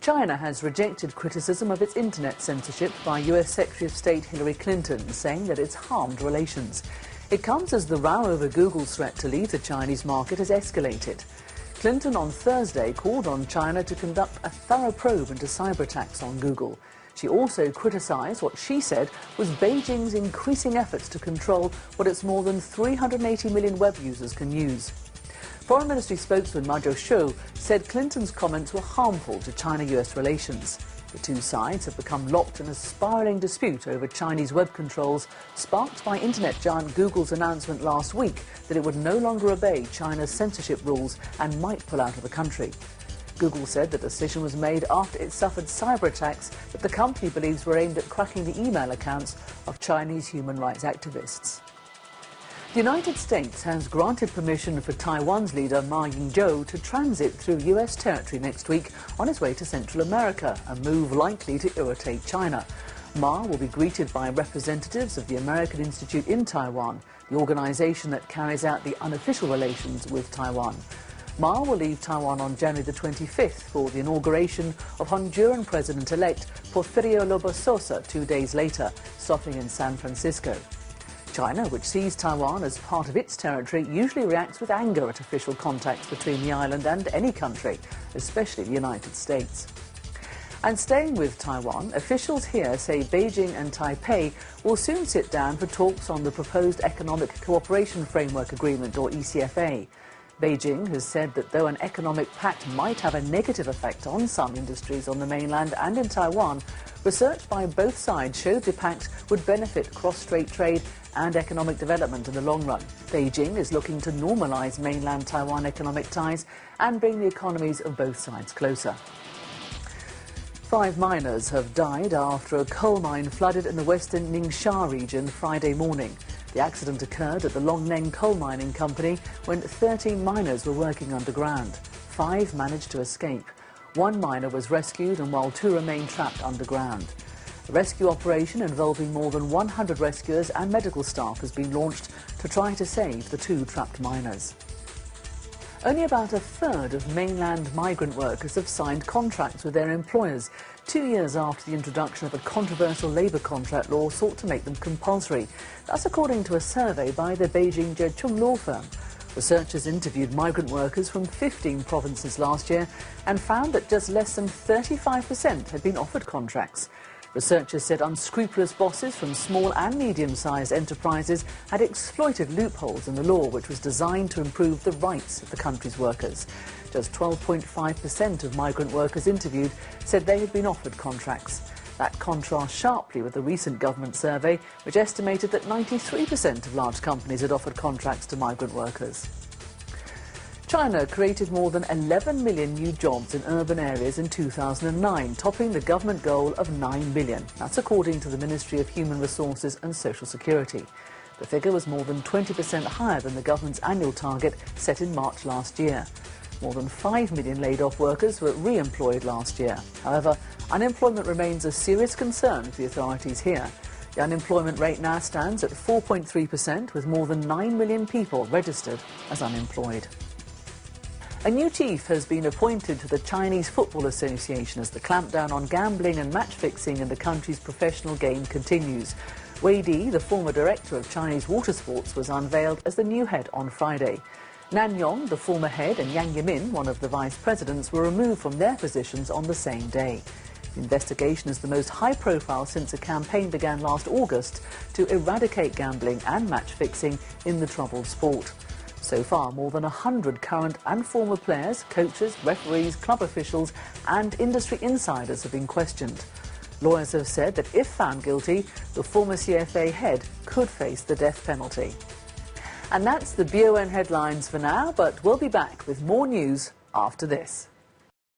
China has rejected criticism of its internet censorship by US Secretary of State Hillary Clinton, saying that it's harmed relations. It comes as the row over Google's threat to leave the Chinese market has escalated. Clinton on Thursday called on China to conduct a thorough probe into cyber attacks on Google. She also criticized what she said was Beijing's increasing efforts to control what its more than 380 million web users can use. Foreign Ministry spokesman Ma Jiu said Clinton's comments were harmful to China-US relations. The two sides have become locked in a spiralling dispute over Chinese web controls, sparked by internet giant Google's announcement last week that it would no longer obey China's censorship rules and might pull out of the country. Google said the decision was made after it suffered cyber attacks that the company believes were aimed at cracking the email accounts of Chinese human rights activists. The United States has granted permission for Taiwan's leader Ma Ying-jeou to transit through US territory next week on his way to Central America, a move likely to irritate China. Ma will be greeted by representatives of the American Institute in Taiwan, the organization that carries out the unofficial relations with Taiwan. Ma will leave Taiwan on January the 25th for the inauguration of Honduran President-elect Porfirio Lobo Sosa 2 days later, stopping in San Francisco. China, which sees Taiwan as part of its territory, usually reacts with anger at official contacts between the island and any country, especially the United States. And staying with Taiwan, officials here say Beijing and Taipei will soon sit down for talks on the proposed Economic Cooperation Framework Agreement, or ECFA. Beijing has said that though an economic pact might have a negative effect on some industries on the mainland and in Taiwan, research by both sides showed the pact would benefit cross-strait trade and economic development in the long run. Beijing is looking to normalize mainland Taiwan economic ties and bring the economies of both sides closer. 5 miners have died after a coal mine flooded in the western Ningxia region Friday morning. The accident occurred at the Longneng Coal Mining Company when 13 miners were working underground. 5 managed to escape. 1 miner was rescued, and while 2 remain trapped underground. A rescue operation involving more than 100 rescuers and medical staff has been launched to try to save the 2 trapped miners. Only about a third of mainland migrant workers have signed contracts with their employers, 2 years after the introduction of a controversial labour contract law sought to make them compulsory. That's according to a survey by the Beijing Zhechong law firm. Researchers interviewed migrant workers from 15 provinces last year and found that just less than 35% had been offered contracts. Researchers said unscrupulous bosses from small and medium-sized enterprises had exploited loopholes in the law, which was designed to improve the rights of the country's workers. Just 12.5% of migrant workers interviewed said they had been offered contracts. That contrasts sharply with the recent government survey, which estimated that 93% of large companies had offered contracts to migrant workers. China created more than 11 million new jobs in urban areas in 2009, topping the government goal of 9 million. That's according to the Ministry of Human Resources and Social Security. The figure was more than 20% higher than the government's annual target set in March last year. More than 5 million laid-off workers were re-employed last year. However, unemployment remains a serious concern for the authorities here. The unemployment rate now stands at 4.3%, with more than 9 million people registered as unemployed. A new chief has been appointed to the Chinese Football Association as the clampdown on gambling and match-fixing in the country's professional game continues. Wei Di, the former director of Chinese water sports, was unveiled as the new head on Friday. Nan Yong, the former head, and Yang Yemin, one of the vice presidents, were removed from their positions on the same day. The investigation is the most high-profile since a campaign began last August to eradicate gambling and match-fixing in the troubled sport. So far, more than 100 current and former players, coaches, referees, club officials and industry insiders have been questioned. Lawyers have said that if found guilty, the former CFA head could face the death penalty. And that's the BON headlines for now, but we'll be back with more news after this.